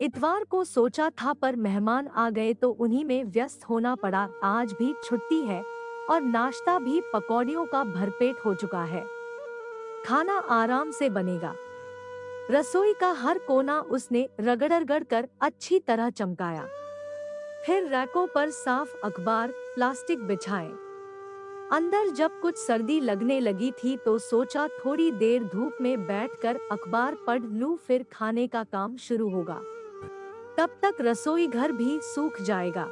इतवार को सोचा था पर मेहमान आ गए तो उन्हीं में व्यस्त होना पड़ा। आज भी छुट्टी है और नाश्ता भी पकौड़ियों का भरपेट हो चुका है। खाना आराम से बनेगा। रसोई का हर कोना उसने रगड़-रगड़ कर अच्छी तरह चमकाया। फिर रैकों पर साफ अखबार, प्लास्टिक बिछाए। अंदर जब कुछ सर्दी लगने लगी थी तो सोचा थोड़ी देर धूप में बैठकर अखबार पढ़ लूं, फिर खाने का काम शुरू होगा। तब तक रसोई घर भी सूख जाएगा।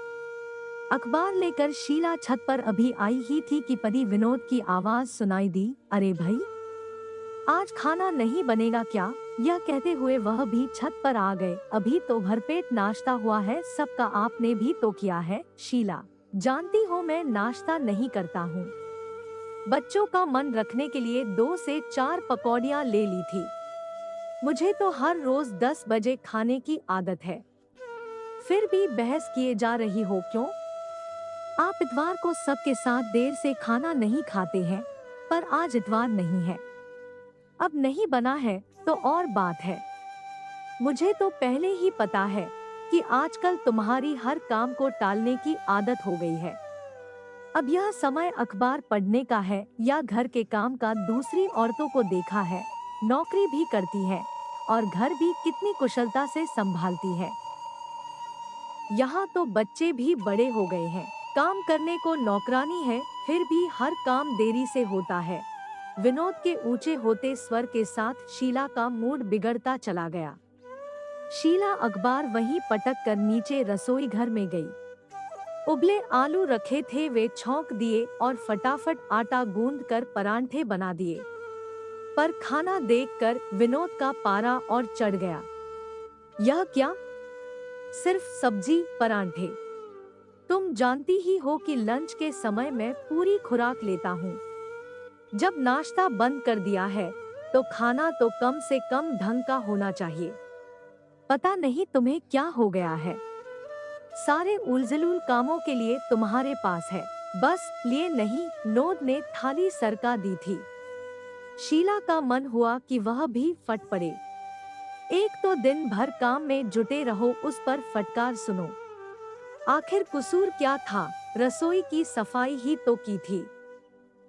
अखबार लेकर शीला छत पर अभी आई ही थी कि पति विनोद की आवाज सुनाई दी, अरे भाई, आज खाना नहीं बनेगा क्या? यह कहते हुए वह भी छत पर आ गए। अभी तो भरपेट नाश्ता हुआ है, सबका आपने भी तो किया है। शीला, जानती हो मैं नाश्ता नहीं करता हूँ। बच्चों का मन रखने के लिए 2 से 4 पकौड़ियाँ ले ली थी। मुझे तो हर रोज 10 बजे खाने की आदत है। फिर भी बहस किए जा रही हो क्यों? आप इतवार को सबके साथ देर से खाना नहीं खाते हैं, पर आज इतवार नहीं है। अब नहीं बना है तो और बात है। मुझे तो पहले ही पता है कि आजकल तुम्हारी हर काम को टालने की आदत हो गई है। अब यह समय अखबार पढ़ने का है या घर के काम का? दूसरी औरतों को देखा है, नौकरी भी करती है और घर भी कितनी कुशलता से संभालती है। यहाँ तो बच्चे भी बड़े हो गए हैं, काम करने को नौकरानी है, फिर भी हर काम देरी से होता है। विनोद के ऊंचे होते स्वर के साथ शीला का मूड बिगड़ता चला गया। शीला अखबार वहीं पटक कर नीचे रसोई घर में गई। उबले आलू रखे थे, वे छौंक दिए और फटाफट आटा गूंद कर परांठे बना दिए। पर खाना देखकर विनोद का पारा और चढ़ गया। यह क्या? सिर्फ सब्जी परांठे? तुम जानती ही हो कि लंच के समय मैं पूरी खुराक लेता हूँ। जब नाश्ता बंद कर दिया है तो खाना तो कम से कम ढंग का होना चाहिए। पता नहीं तुम्हें क्या हो गया है। सारे उलझुल कामों के लिए तुम्हारे पास है, बस लिए नहीं। विनोद ने थाली सरका दी थी। शीला का मन हुआ कि वह भी फट पड़े। एक तो दिन भर काम में जुटे रहो, उस पर फटकार सुनो। आखिर कसूर क्या था? रसोई की सफाई ही तो की थी।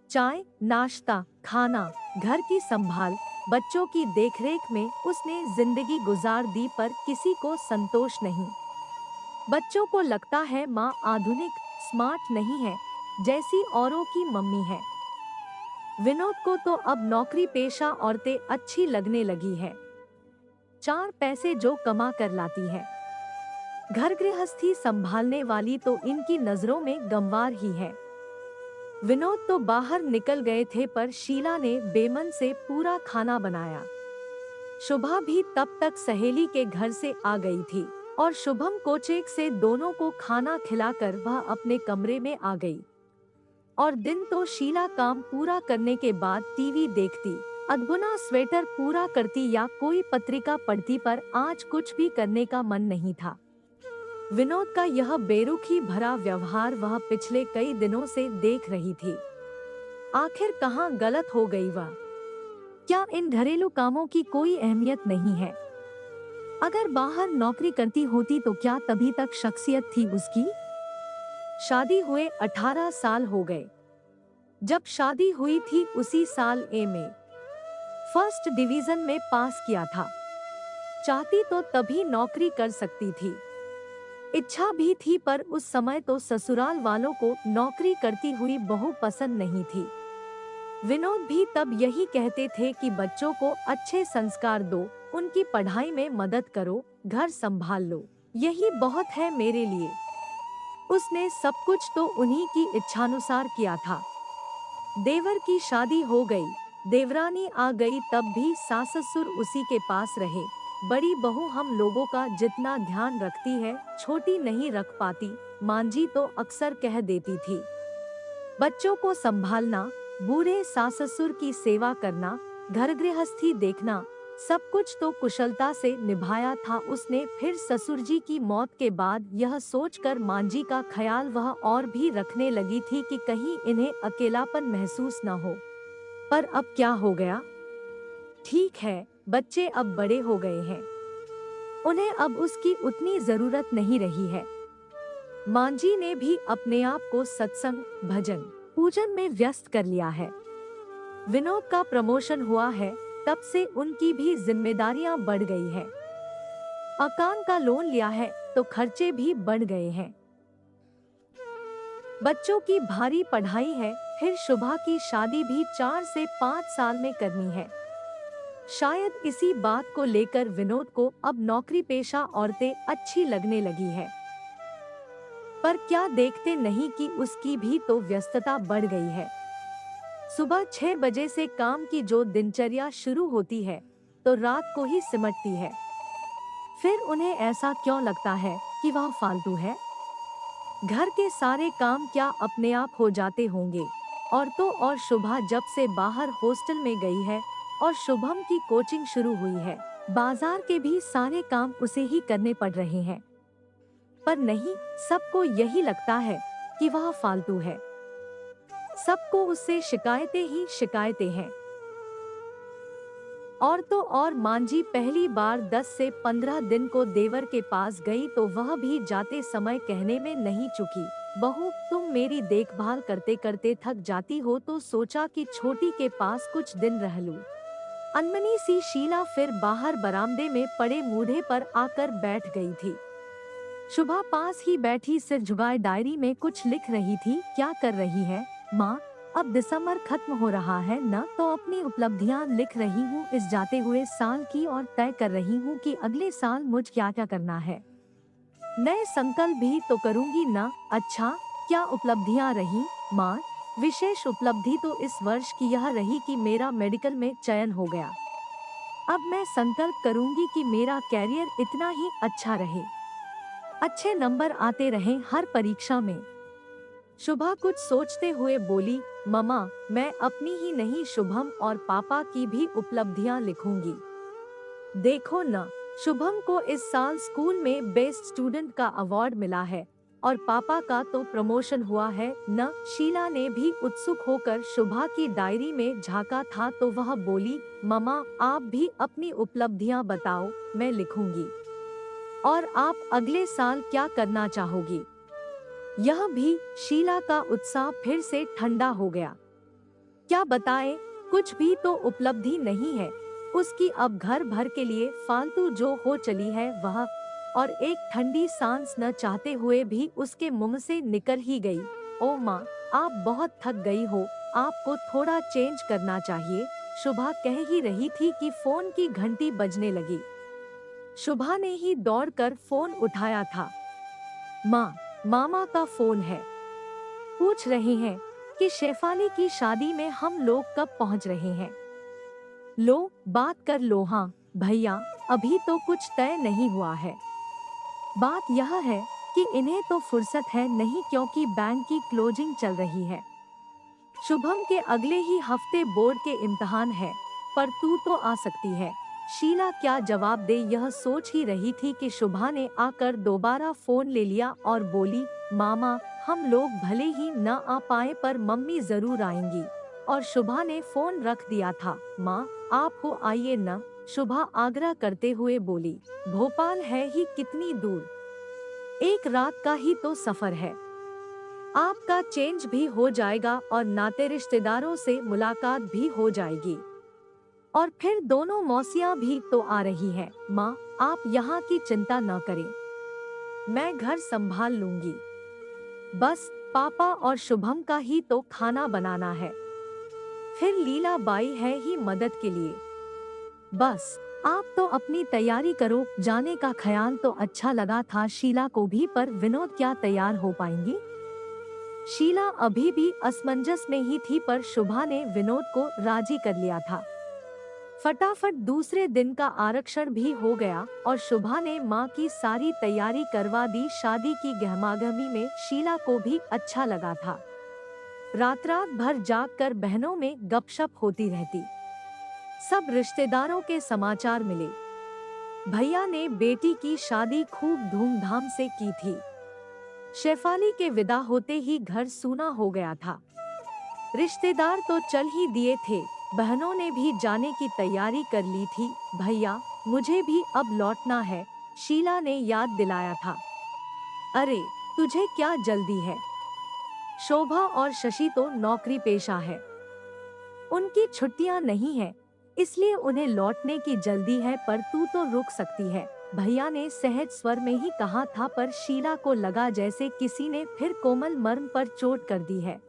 चाय, नाश्ता, खाना, घर की संभाल, बच्चों की देखरेख में उसने जिंदगी गुजार दी, पर किसी को संतोष नहीं। बच्चों को लगता है माँ आधुनिक, स्मार्ट नहीं है, जैसी औरों की मम्मी है। विनोद को तो अब नौकरी पेशा औरतें अच्छी लगने लगी है। 4 पैसे जो कमा कर लाती है, घर गृहस्थी संभालने वाली तो इनकी नजरों में गंवार ही है। विनोद तो बाहर निकल गए थे पर शीला ने बेमन से पूरा खाना बनाया। शुभा भी तब तक सहेली के घर से आ गई थी और शुभम कोचेक से दोनों को खाना खिलाकर वह अपने कमरे में आ गई। और दिन तो शीला काम पूरा करने के बाद टीवी देखती, अनबुना स्वेटर पूरा करती या कोई पत्रिका पढ़ती, पर आज कुछ भी करने का मन नहीं था। विनोद का यह बेरुखी भरा व्यवहार वह पिछले कई दिनों से देख रही थी। आखिर कहाँ गलत हो गई वह? क्या इन घरेलू कामों की कोई अहमियत नहीं है? अगर बाहर नौकरी करती होती तो क्या तभी तक शख्सियत थी उसकी? शादी हुए 18 साल हो गए। जब शादी हुई थी उसी साल में फर्स्ट डिवीजन में पास किया था। चाहती तो तभी नौकरी कर सकती थी, इच्छा भी थी, पर उस समय तो ससुराल वालों को नौकरी करती हुई बहू पसंद नहीं थी। विनोद भी तब यही कहते थे कि बच्चों को अच्छे संस्कार दो, उनकी पढ़ाई में मदद करो, घर संभाल लो, यही बहुत है मेरे लिए। उसने सब कुछ तो उन्हीं की इच्छानुसार किया था। देवर की शादी हो गई, देवरानी आ गई, तब भी सास ससुर उसी के पास रहे। बड़ी बहू हम लोगों का जितना ध्यान रखती है, छोटी नहीं रख पाती, मांझी तो अक्सर कह देती थी। बच्चों को संभालना, बूढ़े सास ससुर की सेवा करना, घर गृहस्थी देखना, सब कुछ तो कुशलता से निभाया था उसने। फिर ससुर जी की मौत के बाद यह सोचकर मांझी का ख्याल वह और भी रखने लगी थी कि कहीं इन्हें अकेलापन महसूस न हो। पर अब क्या हो गया? ठीक है, बच्चे अब बड़े हो गए हैं, उन्हें अब उसकी उतनी जरूरत नहीं रही है। मांझी ने भी अपने आप को सत्संग, भजन, पूजन में व्यस्त कर लिया है। विनोद का प्रमोशन हुआ है, तब से उनकी भी जिम्मेदारियां बढ़ गई है। मकान का लोन लिया है तो खर्चे भी बढ़ गए हैं। बच्चों की भारी पढ़ाई है, फिर शुभा की शादी भी 4 से 5 साल में करनी है। शायद इसी बात को लेकर विनोद को अब नौकरी पेशा औरतें अच्छी लगने लगी है। पर क्या देखते नहीं कि उसकी भी तो व्यस्तता बढ़ गई है। सुबह 6 बजे से काम की जो दिनचर्या शुरू होती है तो रात को ही सिमटती है। फिर उन्हें ऐसा क्यों लगता है कि वह फालतू है? घर के सारे काम क्या अपने आप हो जाते होंगे? और तो और शुभा जब से बाहर हॉस्टल में गई है और शुभम की कोचिंग शुरू हुई है, बाजार के भी सारे काम उसे ही करने पड़ रहे हैं। पर नहीं, सबको यही लगता है कि वह फालतू है। सबको उससे शिकायतें ही शिकायतें हैं। और तो और मांझी पहली बार 10 से 15 दिन को देवर के पास गई तो वह भी जाते समय कहने में नहीं चुकी, बहू तुम मेरी देखभाल करते करते थक जाती हो तो सोचा कि छोटी के पास कुछ दिन रह लूं। अनमनी सी शीला फिर बाहर बरामदे में पड़े मूढ़े पर आकर बैठ गई थी। शुभा पास ही बैठी सिर झुकाए डायरी में कुछ लिख रही थी। क्या कर रही है माँ? अब दिसंबर खत्म हो रहा है न, तो अपनी उपलब्धियाँ लिख रही हूँ इस जाते हुए साल की और तय कर रही हूँ कि अगले साल मुझ क्या क्या करना है। नए संकल्प भी तो करूँगी न। अच्छा, क्या उपलब्धियाँ रही माँ? विशेष उपलब्धि तो इस वर्ष की यह रही कि मेरा मेडिकल में चयन हो गया। अब मैं संकल्प करूँगी कि मेरा कैरियर इतना ही अच्छा रहे, अच्छे नंबर आते रहें हर परीक्षा में। शुभा कुछ सोचते हुए बोली, मम्मा मैं अपनी ही नहीं शुभम और पापा की भी उपलब्धियां लिखूंगी। देखो न, शुभम को इस साल स्कूल में बेस्ट स्टूडेंट का अवार्ड मिला है और पापा का तो प्रमोशन हुआ है न। शीला ने भी उत्सुक होकर शुभा की डायरी में झांका था तो वह बोली, मम्मा आप भी अपनी उपलब्धियां बताओ, मैं लिखूंगी। और आप अगले साल क्या करना चाहोगी? यह भी शीला का उत्साह फिर से ठंडा हो गया। क्या बताए, कुछ भी तो उपलब्धि नहीं है उसकी। अब घर भर के लिए फालतू जो हो चली है वह, और एक ठंडी सांस न चाहते हुए भी उसके मुंह से निकल ही गई, ओ माँ आप बहुत थक गई हो, आपको थोड़ा चेंज करना चाहिए। शुभा कह ही रही थी कि फोन की घंटी बजने लगी। शुभा ने ही दौड़कर फोन उठाया था। माँ, मामा का फोन है, पूछ रहे हैं कि शेफाली की शादी में हम लोग कब पहुँच रहे हैं। लो बात कर लो। हाँ भैया, अभी तो कुछ तय नहीं हुआ है। बात यह है कि इन्हें तो फुर्सत है नहीं क्योंकि बैंक की क्लोजिंग चल रही है। शुभम के अगले ही हफ्ते बोर्ड के इम्तिहान है, पर तू तो आ सकती है। शीला क्या जवाब दे यह सोच ही रही थी कि शुभा ने आकर दोबारा फोन ले लिया और बोली, मामा हम लोग भले ही न आ पाए पर मम्मी जरूर आएंगी। और शुभा ने फोन रख दिया था। माँ आप हो आइए न, शुभा आग्रह करते हुए बोली। भोपाल है ही कितनी दूर, एक रात का ही तो सफर है। आपका चेंज भी हो जाएगा और नाते रिश्तेदारों से मुलाकात भी हो जाएगी। और फिर दोनों मौसियाँ भी तो आ रही हैं। माँ आप यहाँ की चिंता न करें, मैं घर संभाल लूंगी। बस पापा और शुभम का ही तो खाना बनाना है, फिर लीला बाई है ही मदद के लिए। बस आप तो अपनी तैयारी करो। जाने का ख्याल तो अच्छा लगा था शीला को भी, पर विनोद क्या तैयार हो पाएंगी? शीला अभी भी असमंजस में ही थी, पर शुभा ने विनोद को राजी कर लिया था। फटाफट दूसरे दिन का आरक्षण भी हो गया और शुभा ने माँ की सारी तैयारी करवा दी। शादी की गहमागहमी में शीला को भी अच्छा लगा था। रात रात भर जागकर बहनों में गपशप होती रहती। सब रिश्तेदारों के समाचार मिले। भैया ने बेटी की शादी खूब धूमधाम से की थी। शेफाली के विदा होते ही घर सूना हो गया था। रिश्तेदार तो चल ही दिए थे, बहनों ने भी जाने की तैयारी कर ली थी। भैया मुझे भी अब लौटना है, शीला ने याद दिलाया था। अरे, तुझे क्या जल्दी है? शोभा और शशि तो नौकरी पेशा है, उनकी छुट्टियां नहीं है, इसलिए उन्हें लौटने की जल्दी है, पर तू तो रुक सकती है, भैया ने सहज स्वर में ही कहा था, पर शीला को लगा जैसे किसी ने फिर कोमल मर्म पर चोट कर दी है।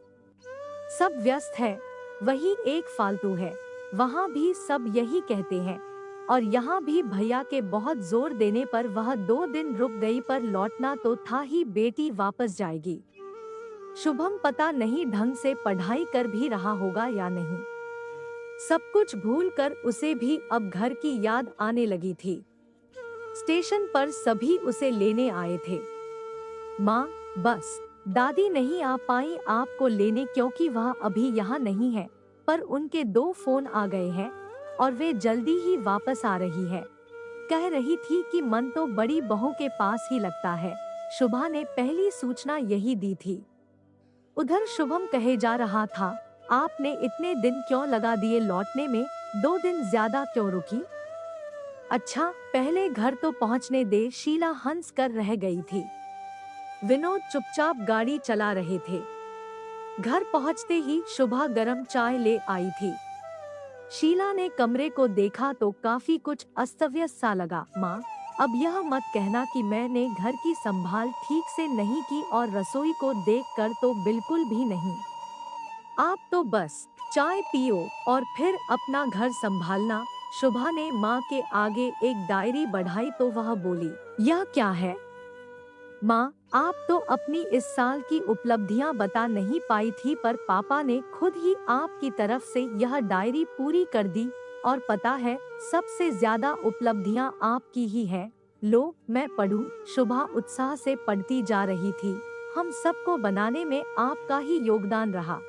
सब व्यस्त है, वही एक फालतू है, वहाँ भी सब यही कहते हैं, और यहाँ भी भैया के बहुत जोर देने पर वह 2 दिन रुक गई, पर लौटना तो था ही, बेटी वापस जाएगी। शुभम पता नहीं ढंग से पढ़ाई कर भी रहा होगा या नहीं। सब कुछ भूलकर उसे भी अब घर की याद आने लगी थी। स्टेशन पर सभी उसे लेने आए थे। माँ, बस दादी नहीं आ पाई आपको लेने, क्योंकि वह अभी यहाँ नहीं है, पर उनके 2 फोन आ गए हैं और वे जल्दी ही वापस आ रही है। कह रही थी कि मन तो बड़ी बहू के पास ही लगता है। शुभा ने पहली सूचना यही दी थी। उधर शुभम कहे जा रहा था, आपने इतने दिन क्यों लगा दिए लौटने में, 2 दिन ज्यादा क्यों रुकी? अच्छा, पहले घर तो पहुंचने दे, शीला हंस कर रह गई थी। विनोद चुपचाप गाड़ी चला रहे थे। घर पहुंचते ही शुभा गरम चाय ले आई थी। शीला ने कमरे को देखा तो काफी कुछ अस्तव्यस्त सा लगा। माँ, अब यह मत कहना कि मैंने घर की संभाल ठीक से नहीं की, और रसोई को देखकर तो बिल्कुल भी नहीं। आप तो बस चाय पियो और फिर अपना घर संभालना। शुभा ने माँ के आगे एक डायरी बढ़ाई तो वह बोली, यह क्या है? माँ, आप तो अपनी इस साल की उपलब्धियां बता नहीं पाई थी, पर पापा ने खुद ही आपकी तरफ से यह डायरी पूरी कर दी, और पता है सबसे ज्यादा उपलब्धियां आपकी ही हैं। लो, मैं पढ़ूं। शुभा उत्साह से पढ़ती जा रही थी। हम सबको बनाने में आपका ही योगदान रहा।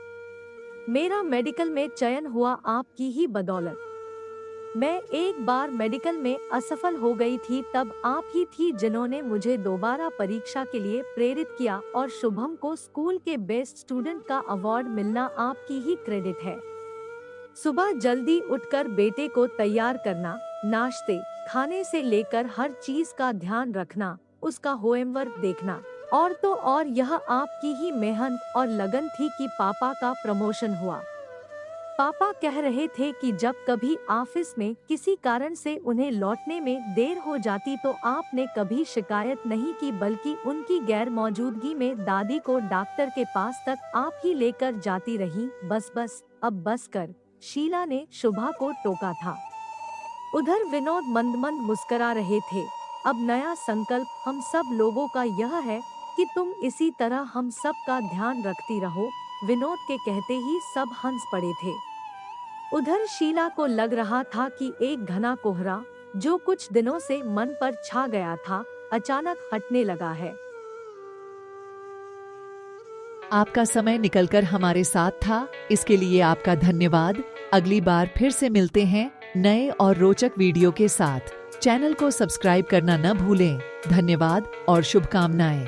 मेरा मेडिकल में चयन हुआ आपकी ही बदौलत। मैं एक बार मेडिकल में असफल हो गई थी, तब आप ही थी जिन्होंने मुझे दोबारा परीक्षा के लिए प्रेरित किया, और शुभम को स्कूल के बेस्ट स्टूडेंट का अवार्ड मिलना आपकी ही क्रेडिट है। सुबह जल्दी उठकर बेटे को तैयार करना, नाश्ते खाने से लेकर हर चीज का ध्यान रखना, उसका होमवर्क देखना, और तो और यह आपकी ही मेहनत और लगन थी कि पापा का प्रमोशन हुआ। पापा कह रहे थे कि जब कभी ऑफिस में किसी कारण से उन्हें लौटने में देर हो जाती तो आपने कभी शिकायत नहीं की, बल्कि उनकी गैर मौजूदगी में दादी को डॉक्टर के पास तक आप ही लेकर जाती रही। बस बस, अब बस कर, शीला ने शुभा को टोका था। उधर विनोद मंद मंद मुस्करा रहे थे। अब नया संकल्प हम सब लोगों का यह है कि तुम इसी तरह हम सब का ध्यान रखती रहो। विनोद के कहते ही सब हंस पड़े थे। उधर शीला को लग रहा था कि एक घना कोहरा, जो कुछ दिनों से मन पर छा गया था, अचानक हटने लगा है। आपका समय निकलकर हमारे साथ था, इसके लिए आपका धन्यवाद। अगली बार फिर से मिलते हैं नए और रोचक वीडियो के साथ। चैनल को सब्सक्राइब करना न भूलें। धन्यवाद और शुभकामनाएं।